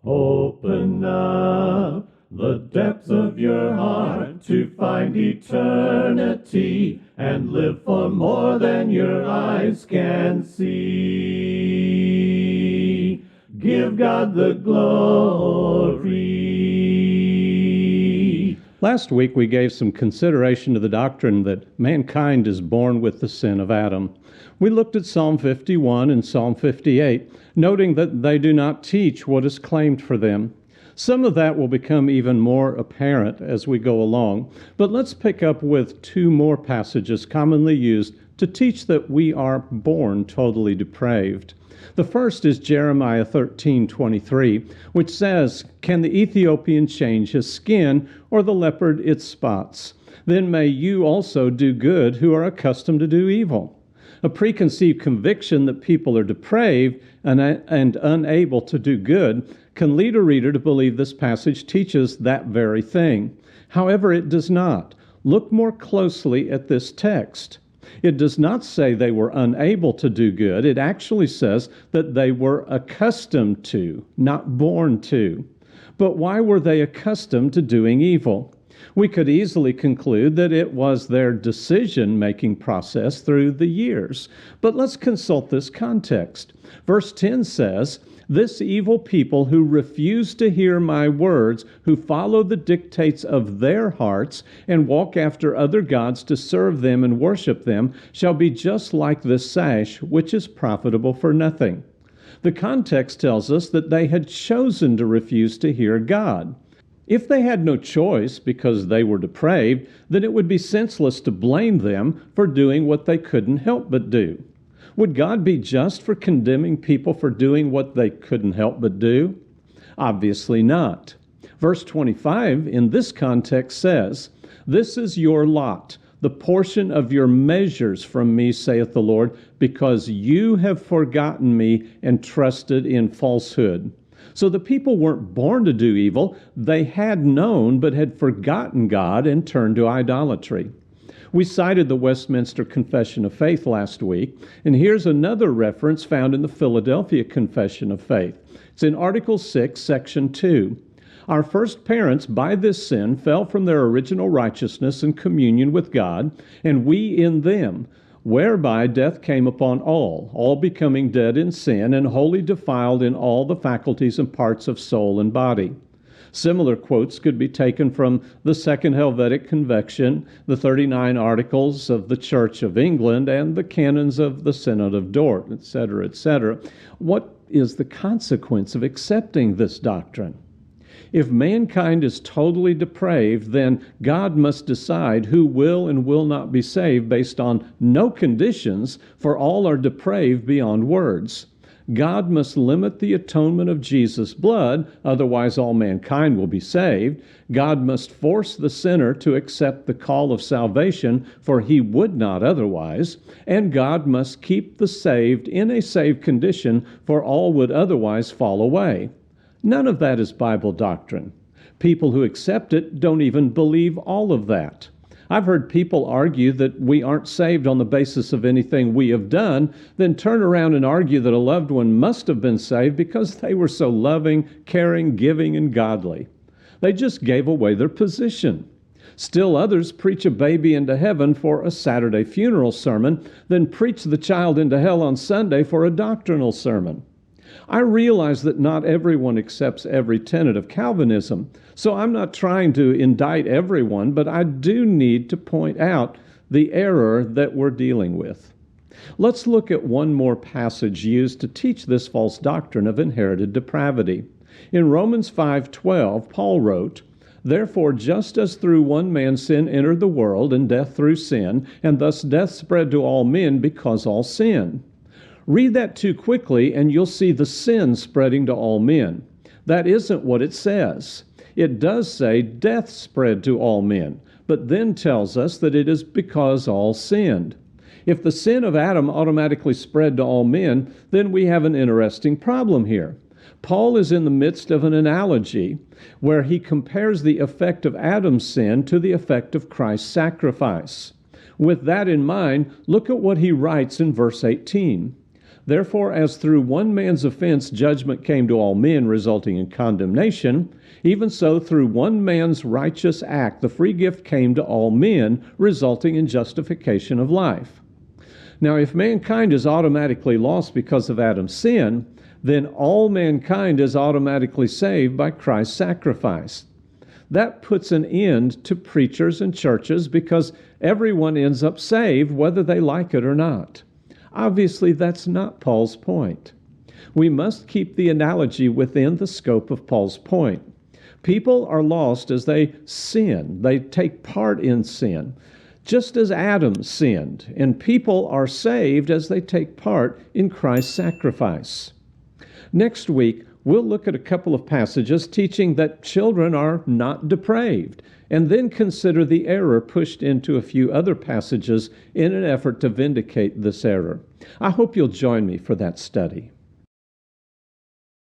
Open up the depths of your heart to find eternity and live for more than your eyes can see. Give God the glory. Last week we gave some consideration to the doctrine that mankind is born with the sin of Adam. We looked at Psalm 51 and Psalm 58, noting that they do not teach what is claimed for them. Some of that will become even more apparent as we go along, but let's pick up with two more passages commonly used to teach that we are born totally depraved. The first is Jeremiah 13:23, which says, "Can the Ethiopian change his skin, or the leopard its spots? Then may you also do good who are accustomed to do evil." A preconceived conviction that people are depraved and unable to do good can lead a reader to believe this passage teaches that very thing. However, it does not. Look more closely at this text. It does not say they were unable to do good. It actually says that they were accustomed to, not born to. But why were they accustomed to doing evil? We could easily conclude that it was their decision-making process through the years. But let's consult this context. Verse 10 says, "This evil people who refuse to hear my words, who follow the dictates of their hearts and walk after other gods to serve them and worship them, shall be just like this sash, which is profitable for nothing." The context tells us that they had chosen to refuse to hear God. If they had no choice because they were depraved, then it would be senseless to blame them for doing what they couldn't help but do. Would God be just for condemning people for doing what they couldn't help but do? Obviously not. Verse 25 in this context says, "This is your lot, the portion of your measures from me, saith the Lord, because you have forgotten me and trusted in falsehood." So the people weren't born to do evil. They had known but had forgotten God and turned to idolatry. We cited the Westminster Confession of Faith last week, and here's another reference found in the Philadelphia Confession of Faith. It's in Article 6, Section 2. "Our first parents by this sin fell from their original righteousness and communion with God, and we in them, whereby death came upon all becoming dead in sin and wholly defiled in all the faculties and parts of soul and body." Similar quotes could be taken from the Second Helvetic Convention, the 39 Articles of the Church of England, and the canons of the Synod of Dort, etc., etc. What is the consequence of accepting this doctrine? If mankind is totally depraved, then God must decide who will and will not be saved based on no conditions, for all are depraved beyond words. God must limit the atonement of Jesus' blood, otherwise all mankind will be saved. God must force the sinner to accept the call of salvation, for he would not otherwise. And God must keep the saved in a saved condition, for all would otherwise fall away. None of that is Bible doctrine. People who accept it don't even believe all of that. I've heard people argue that we aren't saved on the basis of anything we have done, then turn around and argue that a loved one must have been saved because they were so loving, caring, giving, and godly. They just gave away their position. Still others preach a baby into heaven for a Saturday funeral sermon, then preach the child into hell on Sunday for a doctrinal sermon. I realize that not everyone accepts every tenet of Calvinism, so I'm not trying to indict everyone, but I do need to point out the error that we're dealing with. Let's look at one more passage used to teach this false doctrine of inherited depravity. In Romans 5:12, Paul wrote, "Therefore, just as through one man sin entered the world, and death through sin, and thus death spread to all men because all sin." Read that too quickly and you'll see the sin spreading to all men. That isn't what it says. It does say death spread to all men, but then tells us that it is because all sinned. If the sin of Adam automatically spread to all men, then we have an interesting problem here. Paul is in the midst of an analogy where he compares the effect of Adam's sin to the effect of Christ's sacrifice. With that in mind, look at what he writes in verse 18. Therefore, as through one man's offense judgment came to all men, resulting in condemnation, even so through one man's righteous act the free gift came to all men, resulting in justification of life. Now, if mankind is automatically lost because of Adam's sin, then all mankind is automatically saved by Christ's sacrifice. That puts an end to preachers and churches because everyone ends up saved whether they like it or not. Obviously, that's not Paul's point. We must keep the analogy within the scope of Paul's point. People are lost as they sin. They take part in sin, just as Adam sinned, and people are saved as they take part in Christ's sacrifice. Next week, we'll look at a couple of passages teaching that children are not depraved, and then consider the error pushed into a few other passages in an effort to vindicate this error. I hope you'll join me for that study.